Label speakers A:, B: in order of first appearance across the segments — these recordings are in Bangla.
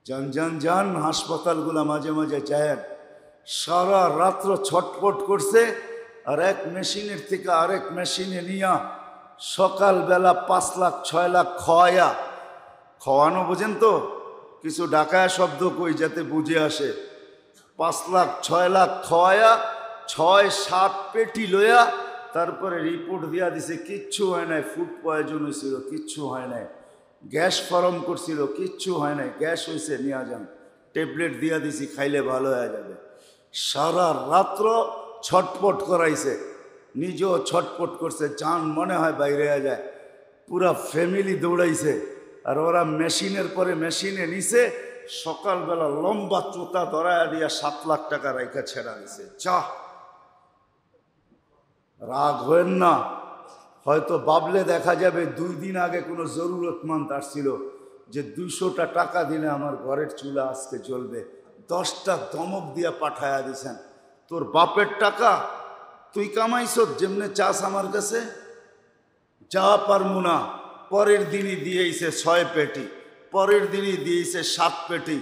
A: যান যান যান হাসপাতালগুলা মাঝে মাঝে যায়, সারা রাত্র ছটপট করছে, আর এক মেশিনের থেকে আরেক মেশিনে নিয়া সকালবেলা 5 লাখ 6 লাখ খাওয়ানো, বোঝেন তো? কিছু ডাকায় শব্দ কই যাতে বুঝে আসে। 5 লাখ 6 লাখ খাওয়ায়া 6-7 পেটি লইয়া তারপরে রিপোর্ট দিয়া দিছে কিচ্ছু হয় নাই, ফুড পয়জন হয়েছিল, কিচ্ছু হয় নাই, গ্যাস ফরম করছিল, কিচ্ছু হয় নাই, গ্যাস হয়েছে, নিয়ে যান, ট্যাবলেট দিয়া দিছি, খাইলে ভালো হয়ে যাবে। সারা রাত্র ছটপট করাইছে, নিজেও ছটপট করছে, জান মনে হয় বাইরে যায়, পুরা ফ্যামিলি দৌড়াইছে, আর ওরা মেশিনের পরে মেশিনে নিছে, সকালবেলা লম্বা চোতা ধরায় দিয়া 7 লাখ টাকা রাইখা ছেড়া দিছে। চাহ, রাগ হয়েন না, হয়তো বাবলে দেখা যাবে 2 দিন আগে কোনো জরুরতমন্দ আসছিল যে 200টা টাকা দিলে আমার ঘরের চুলা আজকে জ্বলবে, 10টা ধমক দিয়া পাঠায়া দিছেন। তোর বাপের টাকা তুই কামাইছ, যেমনে চাস আমার কাছে, যা পারমু না। পরের দিনই দিয়েছে 6 পেটি, পরের দিনই দিয়েছে 7 পেটি।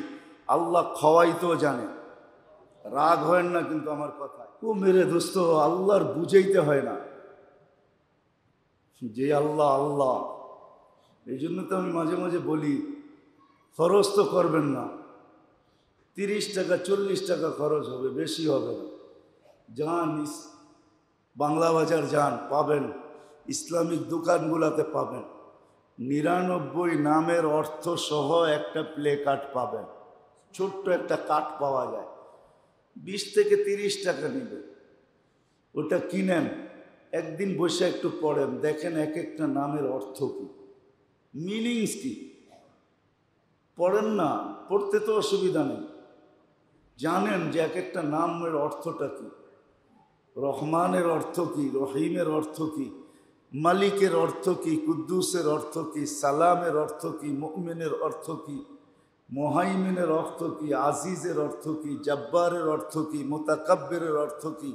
A: আল্লাহ খাওয়াইতেও জানে। রাগ হয় না কিন্তু আমার কথা। ও মেরে দোস্ত, আল্লাহর বুঝাইতে হয় না যে আল্লাহ আল্লাহ। এই জন্য তো আমি মাঝে মাঝে বলি, খরচ তো করবেন না, 30 টাকা 40 টাকা খরচ হবে, বেশি হবে না। যান বাংলা বাজার যান, পাবেন, ইসলামিক দোকানগুলোতে পাবেন, 99 নামের অর্থ সহ একটা প্লে কার্ড পাবেন, ছোট্ট একটা কার্ড পাওয়া যায়, 20 থেকে 30 টাকা নিবে। ওটা কিনেন, একদিন বসে একটু পড়েন, দেখেন এক একটা নামের অর্থ কি, মিনিংস কি। পড়েন না, পড়তে তো অসুবিধা নেই, জানেন যে এক একটা নামের অর্থটা কি। রহমানের অর্থ কি, রহিমের অর্থ কি, মালিকের অর্থ কি, কুদ্দুসের অর্থ কি, সালামের অর্থ কি, মুমিনের অর্থ কি, মুহাইমিনের অর্থ কি, আজিজের অর্থ কি, জব্বারের অর্থ কি, মুতাকাব্বিরের অর্থ কি,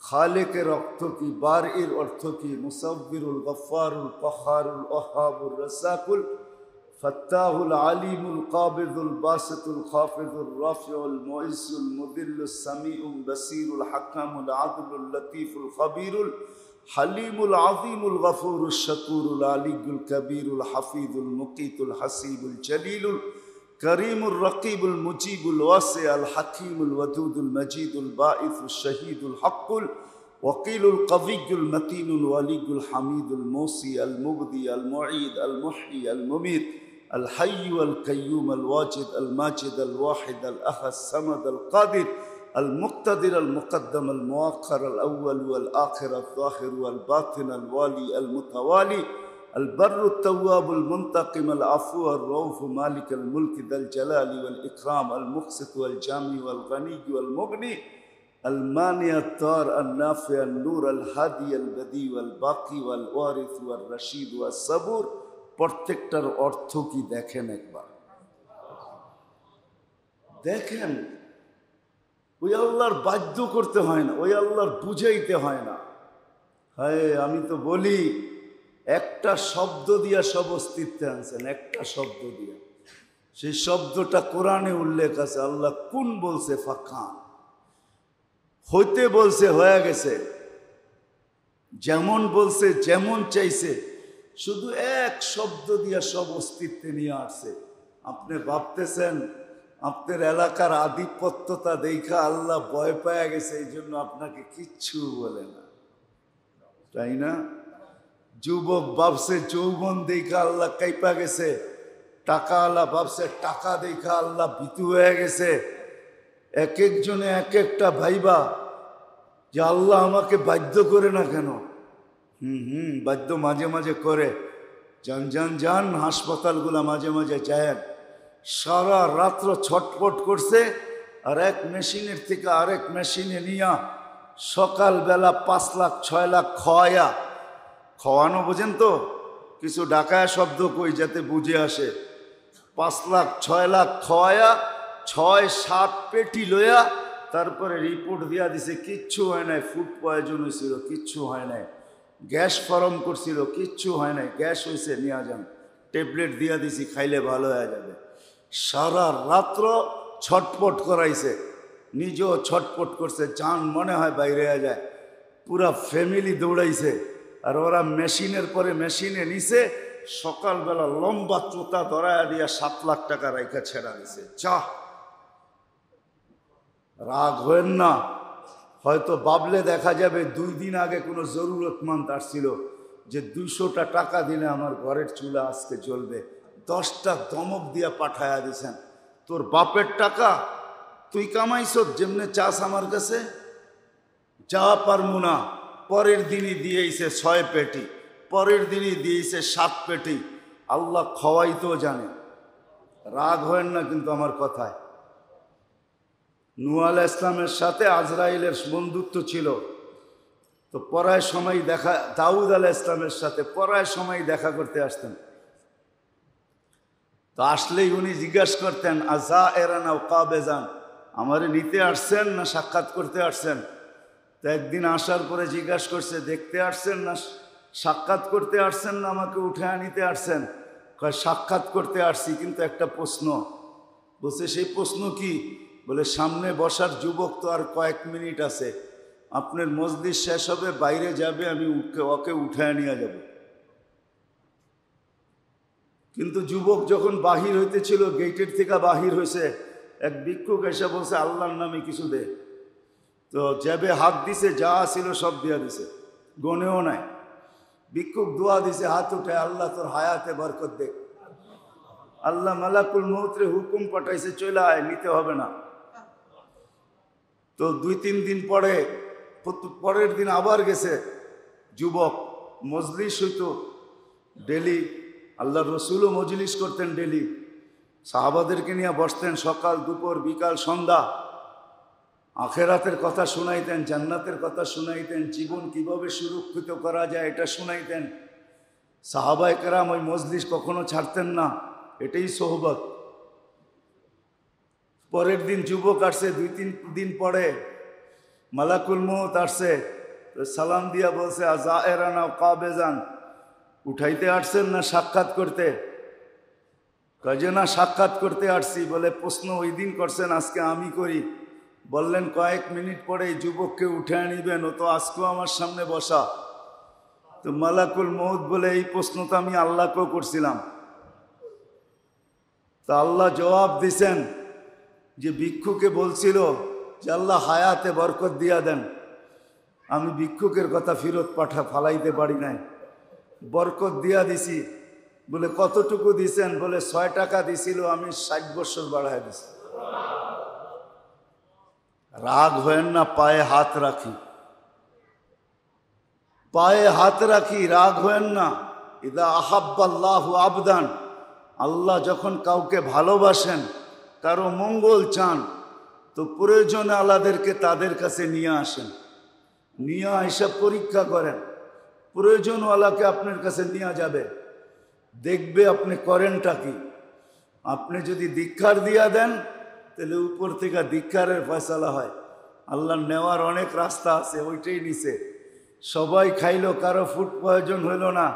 A: খালেকের অর্থ কি, বারীর অর্থ কি, মুসাব্বিরুল গফফারুল কহারুল ওয়াহাবুর রাসাকুল ফাত্তাহুল আলিমুল কাবিদুল বাসিতুল খাফিদুল রাফিউল মুইজ্জুল মুদিল্লুস সামিউল বাসীরুল হাকামুল আদলুল লতীফুল খবীরুল হালিমুল আযীমুল গফুরুশ শাকুরুল আলিয়ুল কবীরুল হাফিজুল মুকীতুল হাসিবুল জলিলুল করিমুর রকিবুল মুজিবুল ওয়াসিউল হাকীমুল ওয়াদুদুল মজিদুল বাঈসুশ শহীদুল হকুল ওয়াকিলুল কবিয়্যুল মতিনুল ওয়ালিয়ুল হামিদুল মুসি আল মুবদি আল মুঈদ আল মুহয়ি আল মুমীত আল হাইয়্যু আল কাইয়্যুম আল ওয়াজিদ আল মাজিদ আল ওয়াহিদ আল আহাদ সামাদ আল কাদির المقتدر المقدم المؤخر الأول والآخر الظاهر والباطن الوالي المتوالي البر التواب المنتقم العفو الرؤوف مالك الملك ذا الجلال والإكرام المقسط والجامع والغني والمغني المانع الطار النافع النور الهادي البديع والباقي والوارث والرشيد والصبور। প্রত্যেকটার অর্থ কি দেখেন একবার, দেখেন। ওই আল্লাহর বাধ্য করতে হয় না, ওই আল্লাহর বুঝাইতে হয় না। হায়, আমি তো বলি একটা শব্দ দিয়া সব অস্তিত্বে আনছেন, একটা শব্দ দিয়া। সেই শব্দটা কোরআনে উল্লেখ আছে। আল্লাহ কোন বলছে, ফাকান, হইতে বলছে হয়ে গেছে, যেমন বলছে যেমন চাইছে, শুধু এক শব্দ দিয়া সব অস্তিত্বে নিয়ে আসছে। আপনি ভাবতেছেন আপনার এলাকার আধিপত্যতা দেখা আল্লাহ ভয় পায়া গেছে, এই জন্য আপনাকে কিচ্ছু বলে না, তাই না? যুবক ভাবছে যৌবন দেখা আল্লাহ কাইপা গেছে, টাকা আল্লাহ ভাবছে টাকা দেখা আল্লাহ ভীতু হয়ে গেছে। এক একজনে এক একটা ভাইবা যে আল্লাহ আমাকে বাধ্য করে না কেন। বাধ্য মাঝে মাঝে করে। যান যান যান হাসপাতালগুলা মাঝে মাঝে যায়, সারা রাত্র ছটপট করছে, আর এক মেশিনের থেকে আরেক মেশিনে নিয়া সকালবেলা 5 লাখ 6 লাখ খাওয়ানো, বোঝেন তো? কিছু ডাকায় শব্দ কই যাতে বুঝে আসে। 5 লাখ 6 লাখ খাওয়ায়া 6-7 পেটি লইয়া তারপরে রিপোর্ট দিয়া দিছে কিচ্ছু হয় নাই, ফুড পয়জন হয়েছিল, কিচ্ছু হয় নাই, গ্যাস ফরম করছিল, কিচ্ছু হয় নাই, গ্যাস হয়েছে, নিয়ে যান, ট্যাবলেট দিয়া দিছি, খাইলে ভালো হয়ে যাবে। সারা রাত্র ছটপট করাইছে, নিজেও ছটপট করছে, জান মনে হয় বাইরে যায়। পুরা ফ্যামিলি দৌড়াইছে, আর ওরা মেশিনের পরে মেশিনে নিছে। সকালবেলা লম্বা চোতা ধরায়া দিয়া 7 লাখ টাকা রাইখা ছেড়া দিছে। চাহ, রাগ হয়েন না। হয়তো বাবলে দেখা যাবে 2 দিন আগে কোনো জরুরতমন্দ আসছিল যে 200টা টাকা দিলে আমার ঘরের চুলা আজকে জ্বলবে। 10টা ধমক দিয়া পাঠায়া দিছেন। তোর বাপের টাকা তুই কামাইছ, যেমনে চাস আমার কাছে যা পারমু না। পরের দিনই দিয়েছে 6 পেটি, পরের দিনই দিয়েছে 7 পেটি। আল্লাহ খাওয়াইতেও জানে। রাগ হয়েন না কিন্তু আমার কথায়। নূহ আলাইহিস সালামের সাথে আজরাইলের বন্ধুত্ব ছিল, তো পরায় সময় দেখা, দাউদ আলাইহিস সালামের সাথে পরায় সময় দেখা করতে আসতেন। তো আসলেই উনি জিজ্ঞাসা করতেন, আজা এরানা কাবেজান, আমারে নিতে আসছেন না সাক্ষাৎ করতে আসছেন? তো একদিন আসার পরে জিজ্ঞাসা করছে, দেখতে আসছেন না সাক্ষাৎ করতে আসছেন, না আমাকে উঠে নিতে আসছেন? কয় সাক্ষাৎ করতে আসছি, কিন্তু একটা প্রশ্ন। বলছে সেই প্রশ্ন কি? বলে সামনে বসার যুবক তো আর কয়েক মিনিট আছে, আপনার মজলিস শেষ হবে, বাইরে যাবে, আমি ওকে উঠে নিয়ে যাব। কিন্তু যুবক যখন বাহির হইতেছিল, গেটের থেকে বাহির হয়েছে, এক ভিক্ষুক এসে বলছে আল্লাহর নামে কিছু দে। তো জ্যাবে হাত দিছে, যা ছিল সব দিয়া দিছে, গনেও নাই। ভিক্ষুক দোয়া দিছে, হাত উঠে, আল্লাহ তোর হায়াতে বরকত দে। আল্লাহ মালাকুল মউতরে হুকুম পাঠাইছে, চলে আয়, নিতে হবে না। তো 2-3 দিন পরে, পরের দিন আবার গেছে যুবক। মজলিস হইতো ডেলি, আল্লাহ রসুলও মজলিস করতেন ডেলি, সাহাবাদেরকে নিয়ে বসতেন, সকাল দুপুর বিকাল সন্ধ্যা। আখেরাতের কথা শুনাইতেন, জান্নাতের কথা শুনাইতেন, জীবন কিভাবে সুরক্ষিত করা যায় এটা শুনাইতেন। সাহাবায়ে কেরাম ওই মজলিস কখনো ছাড়তেন না, এটাই সোহবত। পরের দিন যুবক আসছে, 2-3 দিন পরে মালাকুল মউত আসছে, তো সালাম দিয়া বলছে, আজায়েরানা কাবেজান, উঠাইতে আসছেন না সাক্ষাৎ করতে? কয়ে না সাক্ষাৎ করতে আসছি। বলে প্রশ্ন ওই দিন করছেন, আজকে আমি করি। বললেন কয়েক মিনিট পরে এই যুবককে উঠে নিবেন, ও তো আজকেও আমার সামনে বসা। তো মালাকুল মউত বলে, এই প্রশ্ন তো আমি আল্লাহকেও করছিলাম। তা আল্লাহ জবাব দিছেন যে ভিক্ষুকে বলছিল যে আল্লাহ হায়াতে বরকত দিয়া দেন, আমি ভিক্ষুকের কথা ফেরত ফালাইতে পারি নাই, বরকত দিয়া দিছি। বলে কতটুকু দিছেন? বলে 6 টাকা দিছিল, আমি 60 বছর বাড়ায় দিছি। রাগ হয়েন না, পায়ে হাত রাখি, পায়ে হাত রাখি, রাগ হয়েন না। ইদা আহাব্বাল্লাহু আবদান, আল্লাহ যখন কাউকে ভালোবাসেন, কারো মঙ্গল চান, তো প্রয়োজনে আল্লাহদেরকে তাদের কাছে নিয়ে আসেন, নিয়ে এসে পরীক্ষা করেন। প্রয়োজনওয়ালাকে আপনার কাছে নিয়ে যাবে, দেখবে আপনি করেনটা কি। আপনি যদি দীক্ষার দিয়া দেন, তাহলে উপর থেকে দীক্ষারের ফয়সালা হয়। আল্লাহ নেওয়ার অনেক রাস্তা আছে, ওইটাই নিছে। সবাই খাইলো, কারো ফুড প্রয়োজন হইল না,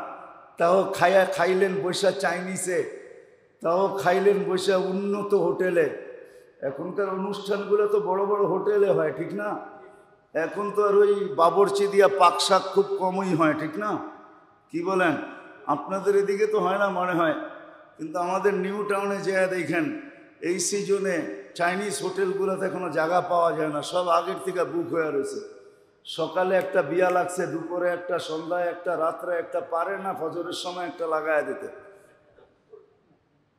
A: তাও খাইলেন বৈশা চাইনিসে, তাও খাইলেন বৈশা উন্নত হোটেলে। এখনকার অনুষ্ঠানগুলো তো বড় বড় হোটেলে হয়, ঠিক না? এখন তো আর ওই বাবরচি দিয়া পাক শাক খুব কমই হয়, ঠিক না? কি বলেন? আপনাদের এদিকে তো হয় না মনে হয়, কিন্তু আমাদের নিউ টাউনে যেয়ে দেখেন, এই সিজনে চাইনিজ হোটেলগুলোতে এখনো জায়গা পাওয়া যায় না, সব আগের থেকে বুক হয়ে রয়েছে। সকালে একটা বিয়া লাগছে, দুপুরে একটা, সন্ধ্যায় একটা, রাত্রে একটা, পারে না ফজরের সময় একটা লাগায় দিতে।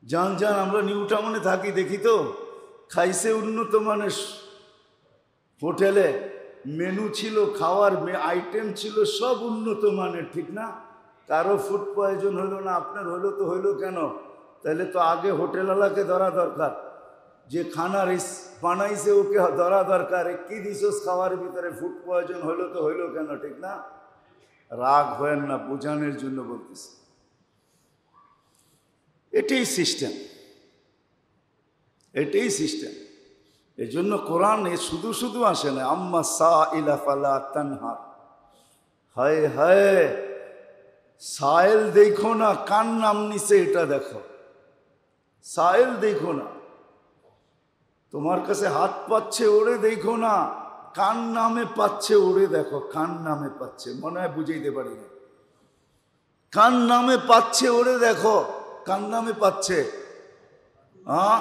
A: যান যান, আমরা নিউ টাউনে থাকি, দেখি তো, খাইছে উন্নত মানের হোটেলে, মেনু ছিল, খাওয়ার আইটেম ছিল সব উন্নত মানের, ঠিক না? কারো ফুড প্রয়োজন হলো না, আপনার হলো তো হইলো কেন? তাহলে তো আগে হোটেলওয়ালাকে ধরা দরকার, যে খানা বানাইছে ওকে ধরা দরকার, কি দিছস খাওয়ার ভিতরে, ফুড প্রয়োজন হইলো তো হইলো কেন, ঠিক না? রাগ হয়েন না, বোঝানোর জন্য বলতেছি। এটাই সিস্টেম, এটাই সিস্টেম। এই জন্য কোরআন শুধু শুধু আসে না, আম্মা সাইলা ফালা তানহার। হায় হায়, সাইল দেখো না, কার নাম নিছে এটা দেখো। সাইল দেখো না, তোমার কাছে হাত পাচ্ছে ওরে দেখো না, কার নামে পাচ্ছে ওরে দেখো, কার নামে পাচ্ছে, মনে হয় বুঝাইতে পারি না। কার নামে পাচ্ছে ওরে দেখো, কার নামে পাচ্ছে, হ্যাঁ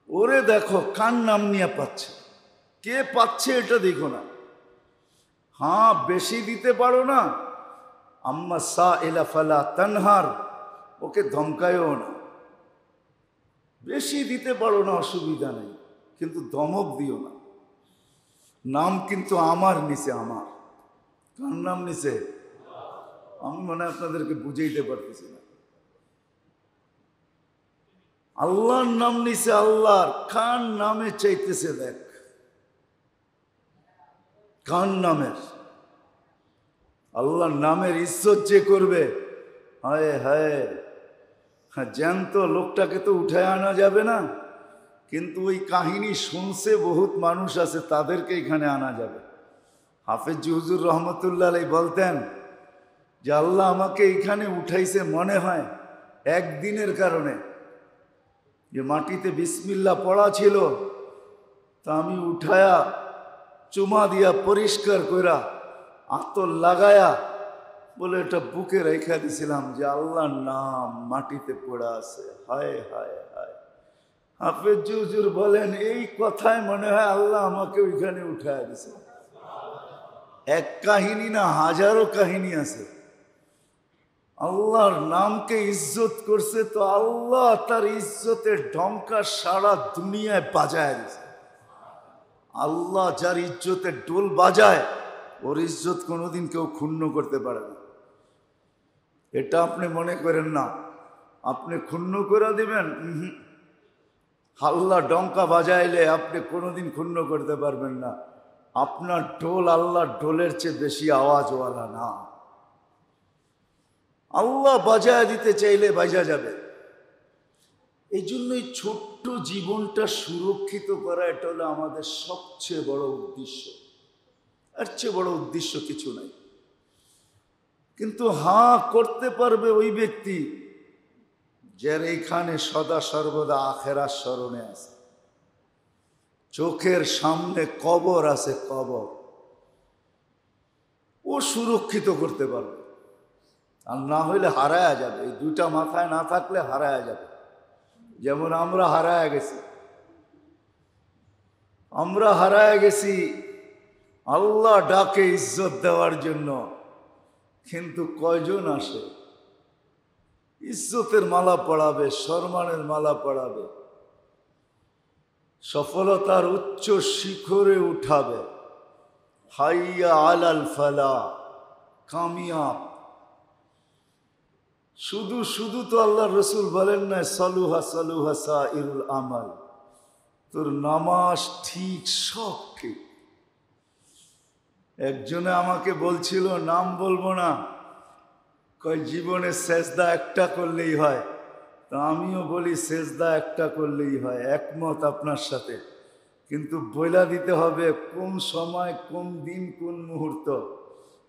A: ওরে দেখো কার নাম নিয়ে পাচ্ছে, কে পাচ্ছে এটা দেখো না। হ্যাঁ বেশি দিতে পারো না, আম্মা সাইলা ফালা তানহার, ওকে ধমকায়ও না। বেশি দিতে পারো না অসুবিধা নেই, কিন্তু ধমক দিও না। নাম কিন্তু আমার নিচে, আমার কার নাম নিচে, আমি মনে হয় আপনাদেরকে বুঝাইতে পারতেছি না। আল্লাহর নাম নিচে, আল্লাহর কার নামে চাইতেছে দেখ, কার নামের, আল্লাহর নামের ইজ্জত যে করবে, হায় হায়, হ্যাঁ জ্যান্ত লোকটাকে তো উঠায় আনা যাবে না, কিন্তু ওই কাহিনী শুনছে বহুত মানুষ আছে, তাদেরকে এখানে আনা যাবে। হাফেজ হুজুর রহমতুল্লাহ আলাইহি বলতেন যে আল্লাহ আমাকে এখানে উঠাইছে মনে হয় একদিনের কারণে, যে মাটিতে বিসমিল্লাহ পড়া ছিল, তা আমি উঠায়া চুমা দিয়া পরিষ্কার কইরা আতর লাগায়া বলে এটা বুকে রেখা দিছিলাম যে আল্লাহর নাম মাটিতে পড়া আছে। হায় হায় হায়, হাফেজ হুজুর বলেন এই কথায় মনে হয় আল্লাহ আমাকে ওইখানে উঠায়া দিছে। এক কাহিনী না, হাজারো কাহিনী আছে। আল্লাহর নামকে ইজ্জত করছে তো আল্লাহ তার ইজ্জতের ঢঙ্কা সারা দুনিয়ায় বাজায় দিছে। আল্লাহ যার ইজ্জতের ঢোল বাজায়, ওর ইজ্জত কোনোদিন কেউ ক্ষুণ্ণ করতে পারে না। এটা আপনি মনে করেন না আপনি ক্ষুণ্ণ করে দিবেন, আল্লাহ ডঙ্কা বাজাইলে আপনি কোনোদিন ক্ষুণ্ণ করতে পারবেন না। আপনার ঢোল আল্লাহর ঢোলের চেয়ে বেশি আওয়াজওয়ালা না। আল্লাহ বাজায় দিতে চাইলে বাজা যাবে। এই জন্যই ছোট্ট জীবনটা সুরক্ষিত করা, এটা হলো আমাদের সবচেয়ে বড় উদ্দেশ্য। এর চেয়ে বড় উদ্দেশ্য কিছু নাই। কিন্তু হ্যাঁ করতে পারবে ওই ব্যক্তি যার এইখানে সদা সর্বদা আখেরাত স্মরণে আছে, চোখের সামনে কবর আছে, কবর ও সুরক্ষিত করতে পারবে। আর না হইলে হারায়া যাবে। এই দুইটা মাথায় না থাকলে হারায়া যাবে। যেমন আমরা হারায়া গেছি, আমরা হারায়া গেছি আল্লাহ ডাকে ইজ্জত দেওয়ার জন্য, কিন্তু কয়জন আসে ইজ্জতের মালা পড়াবে, সম্মানের মালা পড়াবে, সফলতার উচ্চ শিখরে উঠাবে, হাইয়া আলাল ফালা, কামিয়াব। শুধু শুধু তো আল্লাহ রসুল বলেন না সালুহা সালুহা সাইরুল আমাল, তোর নামাজ ঠিক, সব ঠিক। একজনে আমাকে বলছিল, নাম বলবো না, কয় জীবনে সেজদা একটা করলেই হয়। তা আমিও বলি সেজদা একটা করলেই হয়, একমত আপনার সাথে, কিন্তু বইলা দিতে হবে কোন সময়, কোন দিন, কোন মুহূর্ত।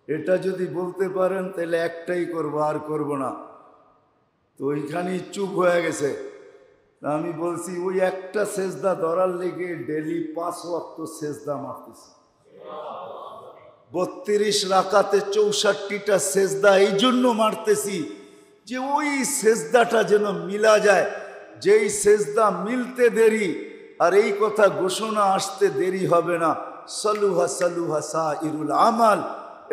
A: এটা যদি বলতে পারেন তাহলে একটাই করবো, আর করব না। তো ওইখানেই চুপ হয়ে গেছে। আমি বলছি ওই একটা সেজদা ধরার লেগে ডেলি 5 ওয়াক্ত সেজদা মারতেছি, 32 রাকাতে 64টা সেজদা এই জন্য মারতেছি যে ওই সেজদাটা যেন মিলা যায়। যেই সেজদা মিলতে দেরি আর এই কথা ঘোষণা আসতে দেরি হবে না, সালুহা সালুহা সাইরুল আমাল,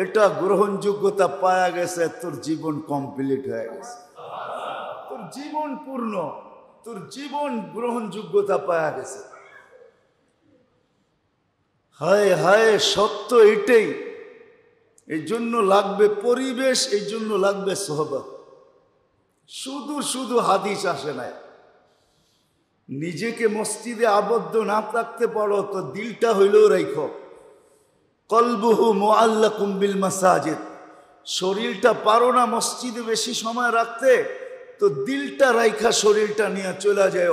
A: এটা গ্রহণযোগ্যতা পাওয়া গেছে, তোর জীবন কমপ্লিট হয়ে গেছে, তোর জীবন পূর্ণ, তোর জীবন গ্রহণযোগ্যতা পাওয়া গেছে। হায় হায়, সত্য এটাই। এই জন্য লাগবে পরিবেশ, এই জন্য লাগবে সোহবত। শুধু শুধু হাদিস আসে না। নিজেকে মসজিদে আবদ্ধ না থাকতে পারো তো দিলটা হইলেও রাখো। কলবুহু মুআল্লাকুম বিল মাসাজিদ, শরীরটা পারো না মসজিদে বেশি সময় রাখতে, তো দিলটা রাইখা শরীরটা নিয়ে চলে যায়।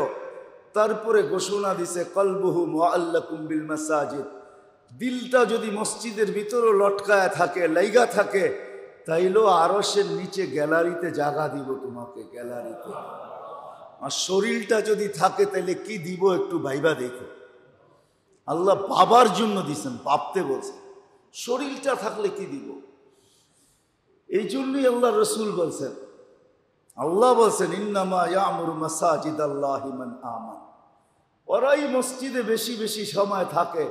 A: তারপরে ঘোষণা দিছে কলবুহু মুআল্লাকুম বিল মাসাজিদ, দিলটা যদি মসজিদের ভিতরে লটকায় থাকে, লাইগা থাকে, তাইলেও আরশের নিচে গ্যালারিতে জায়গা দিব তোমাকে, গ্যালারিতে। আর শরীরটা যদি থাকে তাহলে কি দিব একটু ভাইবা দেখো। আল্লাহ বাবার জন্য দিছেন, ভাবতে বলছেন। শরীরটা থাকলে কি দিব? এই জন্যই আল্লাহ রসুল বলছেন, আল্লাহ বলছেন ইন্নামা ইয়ামুরু মাসাজিদাল্লাহি মান আমান। ওরাই মসজিদে বেশি বেশি সময় থাকে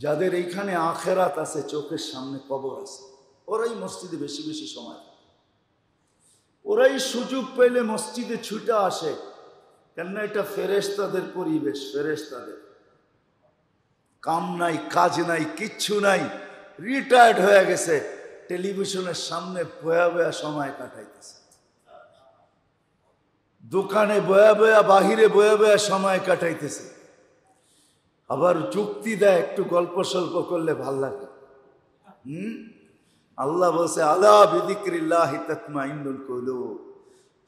A: যাদের এইখানে আখেরাত আছে, চোখের সামনে কবর আছে। ওরাই মসজিদে বেশি বেশি সময় থাকে। ওরাই সুযোগ পেলে মসজিদে ছুটে আসে, কেননা এটা ফেরেশতাদের পরিবেশ। ফেরেশতাদের কাম নাই, কাজ নাই, কিচ্ছু নাই, রিটায়ার্ড হয়ে গেছে, টেলিভিশনের সামনে বয়া বয়া সময় কাটাইতেছে, দোকানে বয়া বয়া, বাহিরে বয়া বয়া সময় কাটাইতেছে। আবার যুক্তি দেয়, একটু গল্প সল্প করলে ভাল লাগে। আল্লাহ বলছে আলা বিযিকরিল্লাহি তাতমাইন্নুল কুলুব।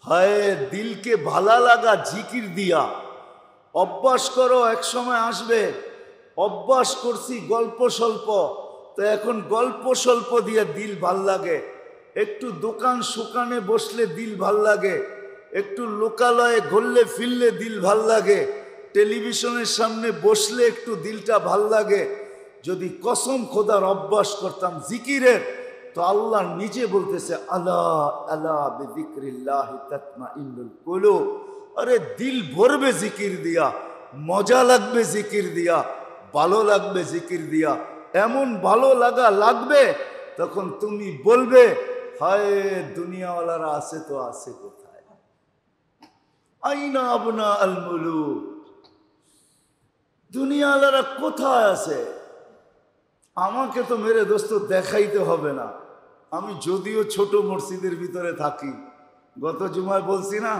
A: হায়, দিলকে ভালো লাগা জিকির দিয়া অভ্যাস করো, এক সময় আসবে। অভ্যাস করছি গল্প স্বল্প, তো এখন গল্প স্বল্প দিয়ে দিল ভাল লাগে। একটু দোকান সুকানে বসলে দিল ভাল লাগে, একটু লোকালয়ে ঘুরলে ফিরলে দিল ভাল লাগে, টেলিভিশনের সামনে বসলে একটু দিলটা ভাল লাগে। যদি কসম খোদার অভ্যাস করতাম জিকিরের, তো আল্লাহ নিজে বলতেছে আলা আলা বিযিকরিল্লাহি তাতমাইন্নুল কুলুব। আরে দিল ভরবে জিকির দিয়া, মজা লাগবে জিকির দিয়া, ভালো লাগবে জিকির দিয়া। এমন ভালো লাগা লাগবে তখন তুমি বলবে হায় দুনিয়াওয়ালারা আছে তো আছে কোথায়? আইনা আবনা আল মুলুক, দুনিয়াওয়ালারা কোথায় আছে? আমাকে তো মেরে দোস্ত দেখাইতে হবে না। আমি যদিও ছোট মসজিদের ভিতরে থাকি, গত জুমায় বলছি না,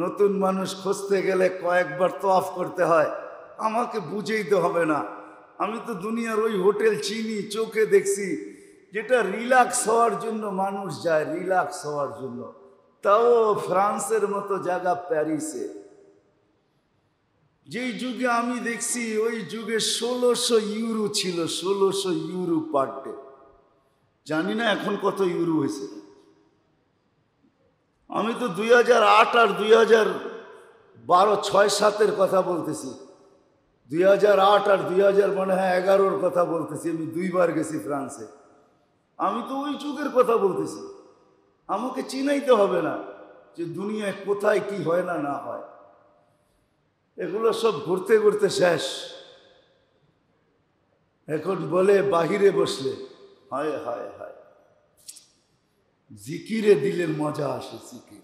A: নতুন মানুষ খুঁজতে গেলে কয়েকবার তওয়াফ করতে হয়, আমাকে বুঝাইতে হবে না। আমি তো দুনিয়ার ওই হোটেল চিনি, চোখে দেখছি, যেটা রিল্যাক্স হওয়ার জন্য মানুষ যায়, রিল্যাক্স হওয়ার জন্য। তাও ফ্রান্সের মতো জায়গা প্যারিসে। যেই যুগে আমি দেখছি ওই যুগে 1600 ইউরো ছিল, 1600 ইউরো পার ডে। জানি না এখন কত ইউরো হয়েছে। আমি তো 2008 আর 2012, 6-7-এর কথা বলতেছি। 2008 আর 2011-র কথা বলতেছি। আমি 2বার গেছি ফ্রান্সে। আমি তো ওই যুগের কথা বলতেছি। আমাকে চিনাইতে হবে না যে দুনিয়ায় কোথায় কি হয় না না হয়। এগুলো সব ঘুরতে ঘুরতে শেষ। এখন বলে বাহিরে বসলে হায় হায় হায়, জিকিরে দিলের মজা আসে। জিকির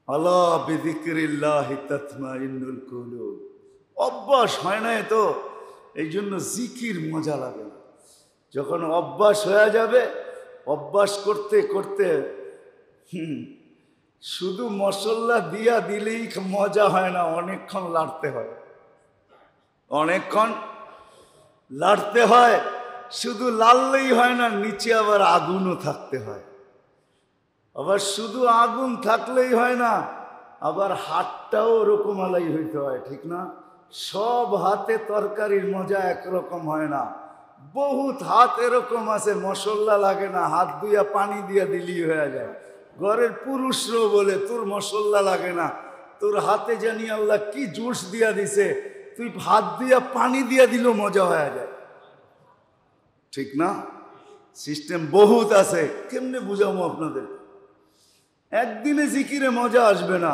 A: আলা বিযিকরিল্লাহি তাতমাইন্নুল কুলুব। অভ্যাস হয় না তো, এই জন্য জিকির মজা লাগে না। যখন অভ্যাস হয়ে যাবে, অভ্যাস করতে করতে শুধু মশলা দিয়া দিলেই মজা হয় না, অনেকক্ষণ লাড়তে হয়, অনেকক্ষণ লাড়তে হয়। শুধু লাড়লেই হয় না, নিচে আবার আগুনও থাকতে হয়। আবার শুধু আগুন থাকলেই হয় না, আবার হাতটাও ওরকম আলাই হইতে হয়, ঠিক না? সব হাতে তরকারির মজা একরকম হয় না। বহুত হাত এরকম আছে মশলা লাগে না, হাত ধুইয়া পানি দিয়া দিলেই হয়ে যায়। ঘরের পুরুষরাও বলে তোর মশলা লাগে না, তোর হাতে জানি আল্লাহ কি জুস দিয়া দিছে, তুই হাত দিয়া পানি দিয়া দিলেও মজা হয়ে যায়, ঠিক না? সিস্টেম বহুত আছে, কেমনে বুঝাবো আপনাদের? একদিনে জিকিরে মজা আসবে না।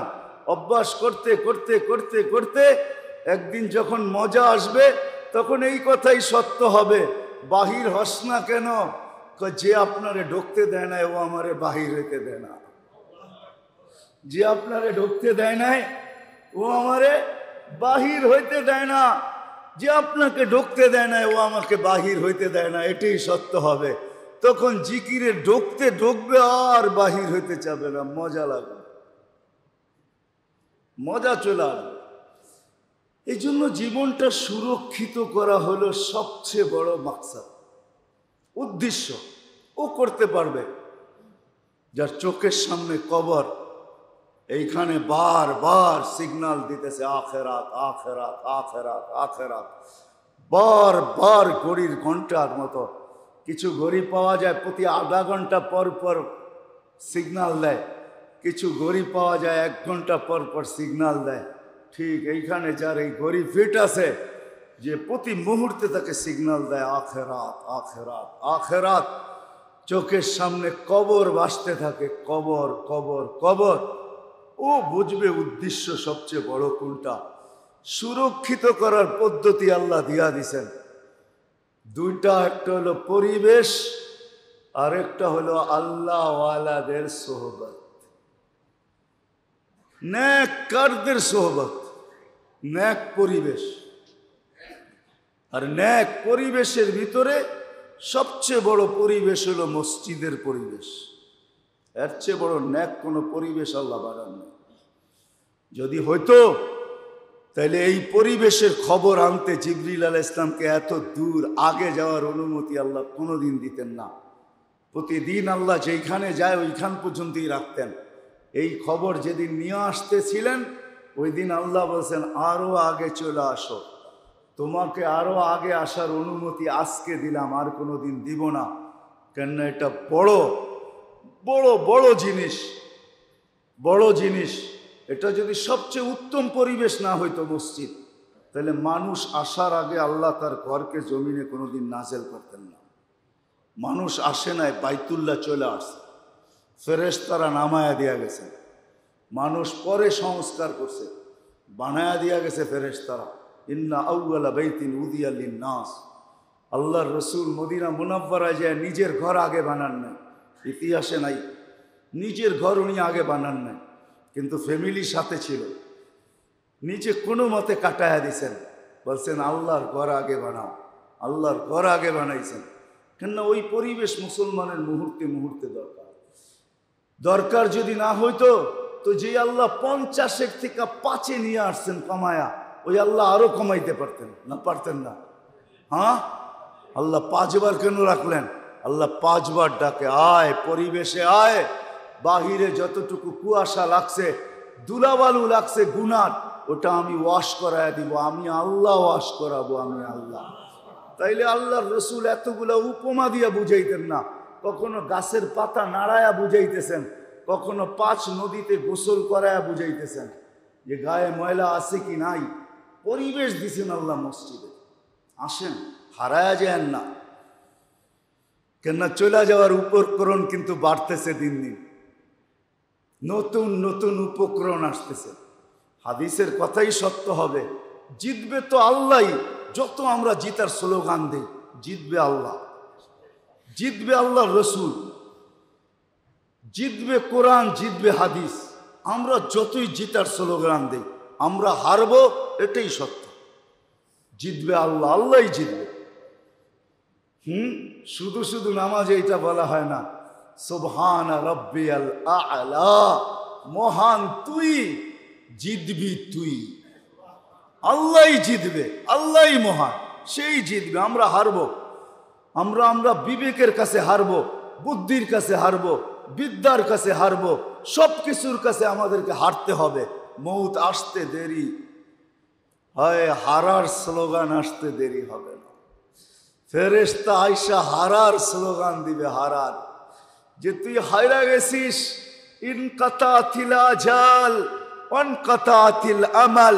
A: অভ্যাস করতে করতে করতে করতে একদিন যখন মজা আসবে, তখন এই কথাই সত্য হবে, বাহির হস না কেন? যে আপনারে ঢুকতে দেয় না ও আমারে বাহির হইতে দেয় না। যে আপনারে ঢুকতে দেয় নাই ও আমারে বাহির হইতে দেয় না। যে আপনাকে ঢুকতে দেয় না ও আমাকে বাহির হইতে দেয় না, এটাই সত্য হবে। তখন জিকিরে ঢুকতে ঢুকবে আর বাহির হইতে চাবে না, মজা লাগবে, মজা চলে আসবে। এই জন্য জীবনটা সুরক্ষিত করা হলো সবচেয়ে বড় মাকসাদ, উদ্দেশ্য। ও করতে পারবে যার চোখের সামনে কবর, এইখানে বারবার সিগন্যাল দিতেছে আখেরাত আখেরাত আখেরাত আখেরাত, বারবার ঘড়ির ঘন্টার মতো। কিছু ঘড়ি পাওয়া যায় প্রতি আধা ঘন্টা পর পর সিগন্যাল দেয়, কিছু গড়ি পাওয়া যায় 1 ঘন্টা পর পর সিগন্যাল দেয়, ঠিক এইখানে যার এই গড়ি ফিট আছে যে প্রতি মুহূর্তে তাকে সিগন্যাল দেয় আখেরাত আখেরাত আখেরাত। চোখের সামনে কবর ভাসতে থাকে, কবর কবর কবর। ও বুঝবে উদ্দেশ্য সবচেয়ে বড় কোনটা। সুরক্ষিত করার পদ্ধতি আল্লাহ দিয়া দিছেন দুইটা, একটা হলো পরিবেশ আর একটা হলো আল্লাহওয়ালাদের সোহবত, নেককারদের সোহবত, নেক পরিবেশ। আর নেক পরিবেশের ভিতরে সবচেয়ে বড় পরিবেশ হলো মসজিদের পরিবেশ। এর চেয়ে বড় নেক কোনো পরিবেশ আল্লাহ বানান নেই। যদি হইতো তাহলে এই পরিবেশের খবর আনতে জিবরিল আলাইহিস সালামকে এত দূর আগে যাওয়ার অনুমতি আল্লাহ কোনোদিন দিতেন না। প্রতিদিন আল্লাহ যেইখানে যায় ওইখান পর্যন্তই রাখতেন। এই খবর যেদিন নিয়ে আসতেছিলেন ওই দিন আল্লাহ বলছেন আরো আগে চলে আসো, তোমাকে আরো আগে আসার অনুমতি আজকে দিলাম, আর কোনোদিন দিব না। কেননা এটা বড় বড় বড় জিনিস, বড় জিনিস। এটা যদি সবচেয়ে উত্তম পরিবেশ না হইতো মসজিদ, তাহলে মানুষ আসার আগে আল্লাহ তার ঘরকে জমিনে কোনোদিন নাজেল করতেন না। মানুষ আসে নাই, বাইতুল্লাহ চলে আসছে, ফেরেশতারা নামায়া দিয়া গেছে, মানুষ পরে সংস্কার করছে, বানায়া দিয়া গেছে ফেরেশতারা। ইন্না আউয়ালা বাইতিন উদিয়া লিন-নাস। আল্লাহর রসুল মদিনা মুনাব্বারায় যায় নিজের ঘর আগে বানান নাই, ইতিহাসে নাই। নিজের ঘর উনি আগে বানান নাই, কিন্তু ফ্যামিলির সাথে ছিল, নিচে কোনো মতে কাটায়া দিছেন, বলছেন আল্লাহর ঘর আগে বানাও। আল্লাহর ঘর আগে বানাইছেন, কেননা ওই পরিবেশ মুসলমানের মুহূর্তে মুহূর্তে দরকার। দরকার যদি না হইতো তো যে আল্লাহ 50 থেকে 5 নিয়ে আসছেন কমায়া, ওই আল্লাহ আরো কমাইতে পারতেন না? পারতেন না? হ্যাঁ, আল্লাহ 5 বার কেন রাখলেন? আল্লাহ 5 বার ডাকে, আয় পরিবেশে আয়। বাহিরে যতটুকু কুয়াশা লাগছে, ধুলাবালু লাগছে গুনার, ওটা আমি ওয়াশ করায় দিব, আমি আল্লাহ ওয়াশ করাবো, আমি আল্লাহ। তাইলে আল্লাহর রসুল এতগুলা উপমা দিয়া বুঝাইতেন না। কখনো গাছের পাতা নাড়ায়া বুঝাইতেছেন, কখনো 5 নদীতে গোসল করায়া বুঝাইতেছেন যে গায়ে ময়লা আছে কি নাই। পরিবেশ দিছেন আল্লাহ মসজিদে। আসেন, হারায়া যান না। কেননা চলে যাওয়ার উপকরণ কিন্তু বাড়তেছে দিন দিন, নতুন নতুন উপকরণ আসতেছে। হাদিসের কথাই সত্য হবে, জিতবে তো আল্লাহই। যত আমরা জিতার স্লোগান দিই, জিতবে আল্লাহ, জিতবে আল্লাহর রসুল, জিতবে কোরআন, জিতবে হাদিস। আমরা যতই জিতার স্লোগান দিই, আমরা হারবো, এটাই সত্য। জিতবে আল্লাহ, আল্লাহই জিতবে। শুধু শুধু নামাজে এটা বলা হয় না, সুবহান রাব্বিয়াল আ'লা, মহান তুই, জিতবি তুই। আল্লাহই জিতবে, আল্লাহই মহান, সেই জিতবে। আমরা হারবো, আমরা বিবেকের কাছে হারবো, বুদ্ধির কাছে হারবো, বিদ্যার কাছে হারবো, সব কিছুর কাছে আমাদেরকে হারতে হবে। মৌত আসতে দেরি হয়, হারার স্লোগান আসতে দেরি হবে না। ফেরেশতা আইসা হারার স্লোগান দিবে, হারার, যে তুই হায়রা গেছিস। ইনকাতাতিল আজাল ওয়ানকাতাতিল আমাল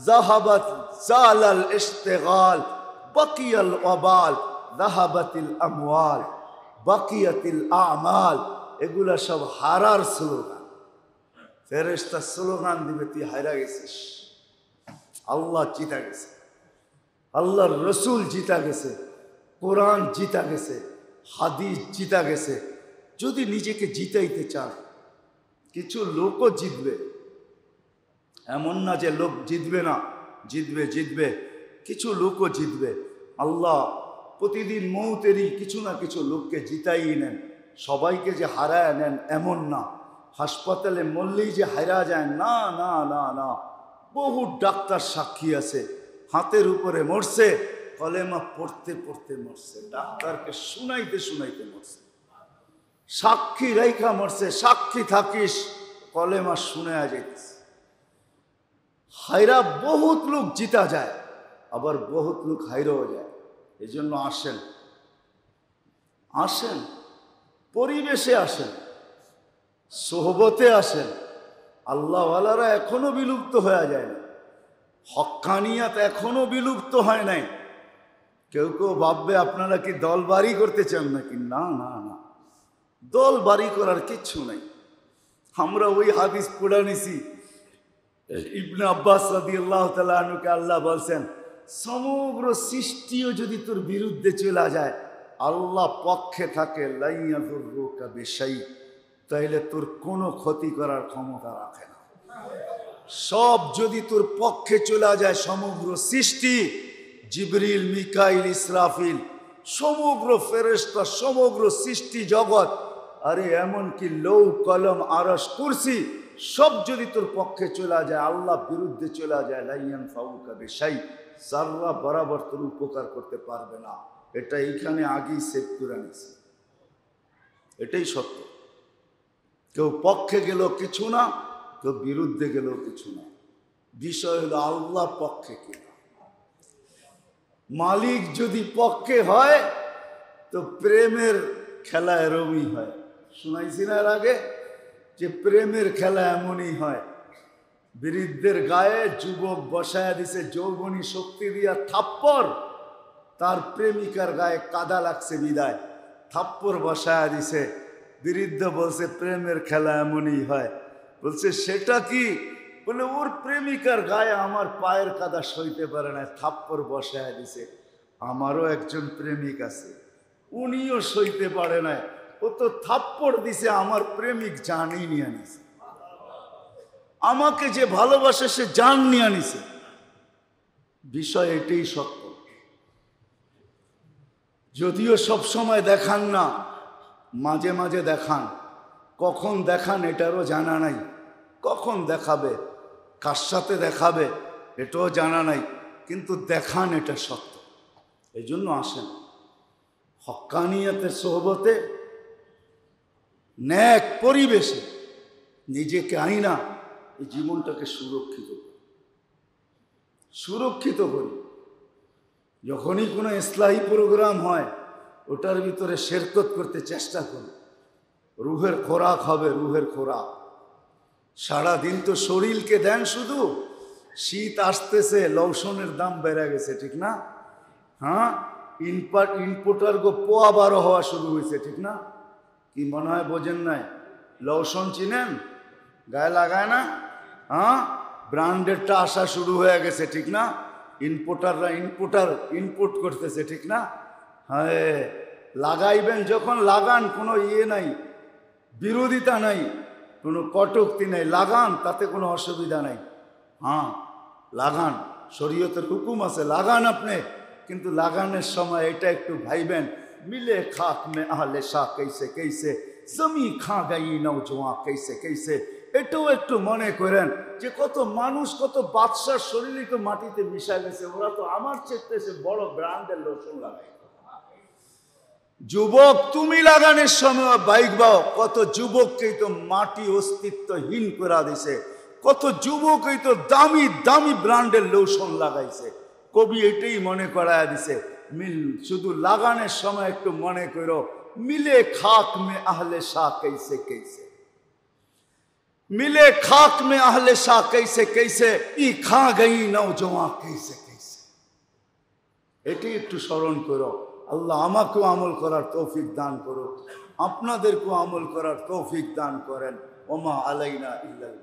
A: যাহাবাত জালাল ইশতিগাল বাকিয়াল ওয়াবাল যাহাবাতিল আমওয়াল বাকিয়াতিল আমাল। এগুলা সব হারার স্লোগান। ফেরেশতা স্লোগান দিবে, তুই হায়রা গেছিস। আল্লাহ জিতা গেছে, আল্লাহর রসুল জিতা গেছে, কোরআন জিতা গেছে, হাদিস জিতা গেছে। যদি নিজেকে জিতাইতে চান, কিছু লোকও জিতবে, এমন না যে লোক জিতবে না, জিতবে জিতবে, কিছু লোকও জিতবে। আল্লাহ প্রতিদিন মৌতেরই কিছু না কিছু লোককে জিতাই নেন। সবাইকে যে হারায় নেন এমন না। হাসপাতালে মরলেই যে হারা যায় না, না না না। বহু ডাক্তার সাক্ষী আছে, হাতের উপরে মরছে, কলেমা পড়তে পড়তে মরছে, ডাক্তারকে শুনাইতে শুনাইতে মরছে। সাক্ষী রেখা মরছে, সাক্ষী থাকিস, কলেমা শুনায়া যাইতেছে। হায়রা বহুত লোক জিতা যায়, আবার বহুত লোক হাইরাও যায়। এই জন্য আসেন, আসেন, পরিবেশে আসেন, সোহবতে আসেন। আল্লাহওয়ালারা এখনো বিলুপ্ত হয়ে যায় না, হক্কানিয়াত এখনো বিলুপ্ত হয় নাই। কেউ কেউ ভাববে আপনারা কি দল বাড়ি করতে চান নাকি? না না না, দল বাড়ি করার কিচ্ছু নাই। আমরা ওই হাদিস পড়ে নিছি, ইবনে আব্বাস রাদিয়াল্লাহু তাআলা আনহুকে আল্লাহ বলছেন, সমগ্র সৃষ্টিও যদি তোর বিরুদ্ধে চলে যায়, আল্লাহ পক্ষে থাকে, লা ইয়াযুররুকা বিশাই, তাইলে তোর কোনো ক্ষতি করার ক্ষমতা রাখে না। সব যদি তোর পক্ষে চলে যায়, সমগ্র সৃষ্টি, জিবরিল, মিকাইল, ইসরাফিল, সমগ্র ফেরেশতা, সমগ্র সৃষ্টি জগৎ, আরে এমনকি লৌ কলম, আরশ, কুরসি, সব যদি তোর পক্ষে চলে যায়, আল্লাহ বিরুদ্ধে চলে যায়, লা ইয়ানফাউকা বিশাই, যারা বরাবর তোর উপকার করতে পারবে না। এটা এইখানে আগেই সেভ করে নিছে, এটাই সত্য। কেউ পক্ষে গেল কিছু না, কেউ বিরুদ্ধে গেল কিছু না। বিষয় হলো আল্লাহ পক্ষে কিনা। মালিক যদি পক্ষে হয় তো প্রেমের খেলা এরমই হয়। শুনাইছি না এর আগে যে প্রেমের খেলা এমনই হয়, বৃদ্ধের গায়ে যুবক বসায়া দিছে যৌবনী শক্তি দিয়া থাপ্পড়, তার প্রেমিকার গায়ে কাদা লাগছে বিদায়, থাপ্পড় বসায়া দিছে। বৃদ্ধ বলছে প্রেমের খেলা এমনই হয়। বলছে সেটা কি? বলে ওর প্রেমিকার গায়ে আমার পায়ের কাদা সইতে পারে না, থাপ্পড় বসায়া দিছে। আমারও একজন প্রেমিক আছে, উনিও সইতে পারে না, ও তো থাপ্পড় দিছে, আমার প্রেমিক জানই নিয়ে আনিছে। আমাকে যে ভালোবাসে সে জান নিয়ে আনিছে। বিষয় এটাই সত্য। যদিও সব সময় দেখান না, মাঝে মাঝে দেখান। কখন দেখান এটারও জানা নাই, কখন দেখাবে, কার সাথে দেখাবে এটাও জানা নাই, কিন্তু দেখান, এটা সত্য। এই জন্য আসেন হক্কানিয়াতের সোহবতে, ন্যাক পরিবেশে নিজেকে আইনা এই জীবনটাকে সুরক্ষিত করি। যখনই কোনো ইসলাহি প্রোগ্রাম হয় ওটার ভিতরে শেরকত করতে চেষ্টা করি। রুহের খোরাক হবে, রুহের খোরাক। সারাদিন তো শরীরকে দেন শুধু, শীত আসতেছে, লৌসনের দাম বেড়ে গেছে, ঠিক না? হ্যাঁ, ইনপুটার গো পোয়া 12 হওয়া শুরু হয়েছে, ঠিক না? কি মনে হয় বোঝেন নাই? লৌসন চিনেন? গায়ে লাগায় না? হ্যাঁ, ব্র্যান্ডেডটা আসা শুরু হয়ে গেছে, ঠিক না? ইনপুটাররা ইনপুট করতেছে, ঠিক না? হ্যাঁ, লাগাইবেন যখন লাগান, কোনো নাই, বিরোধিতা নাই, কোনো কটূক্তি নেই, লাগান, তাতে কোনো অসুবিধা নাই। হ্যাঁ, লাগান, শরীয়তের হুকুম আছে, লাগান আপনি, কিন্তু লাগানোর সময় এটা একটু ভাইবেন, মিলে খাক মে আহলে শাহ कैसे कैसे, জমি খা গাই নওজোয়ান कैसे कैसे, এটাও একটু মনে করেন যে কত মানুষ, কত বাদশার শরীরে তো মাটিতে মিশা গেছে, ওরা তো আমার চেয়ে বড় ব্র্যান্ডের লোশন লাগায়। যুবক তুমি লাগানোর সময় বাইক বাও, কত যুবককেই তো মাটি অস্তিত্বহীন করে দিছে, কত যুবকই তো দামি দামি ব্র্যান্ডের লোশন লাগাইছে। কবি এটাই মনে করায় দিছে, মিল শুধু লাগানোর সময় একটু মনে করো, মিলে খাক মে আহলে শাহ कैसे कैसे, মিলে খাক মে আহলে শাহ कैसे कैसे, ই খা গই নওজোয়ান कैसे कैसे। এটি একটু স্মরণ করো। আল্লাহ আমাকেও আমল করার তৌফিক দান করো, আপনাদেরকেও আমল করার তৌফিক দান করেন। ওমা আলাইনা ইল্লাল